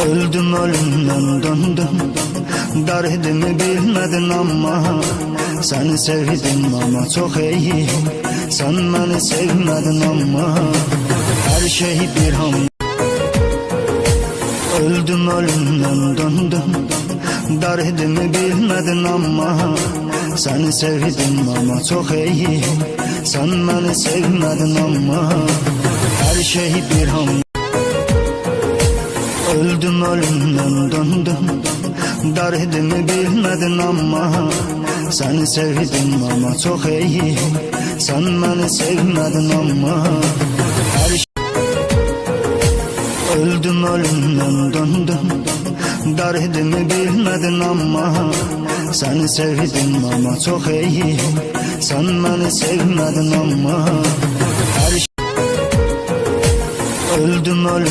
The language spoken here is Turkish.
Öldüm ölümden döndüm, derdimi bilmedin ama seni sevdim ama çok iyi. Sen beni sevmedin ama her şey bir an. Öldüm ölümden döndüm, derdimi bilmedin ama seni sevdim ama çok iyi. Sen beni sevmedin ama her şey bir an. Öldüm ölümden döndüm, derdimi bilmedin ama seni sevdim ama çok iyi. Sen beni sevmedin ama her şey. Öldüm ölümden döndüm, derdimi bilmedin ama seni sevdim ama çok iyi. Sen beni sevmedin ama her şey. Öldüm ölümden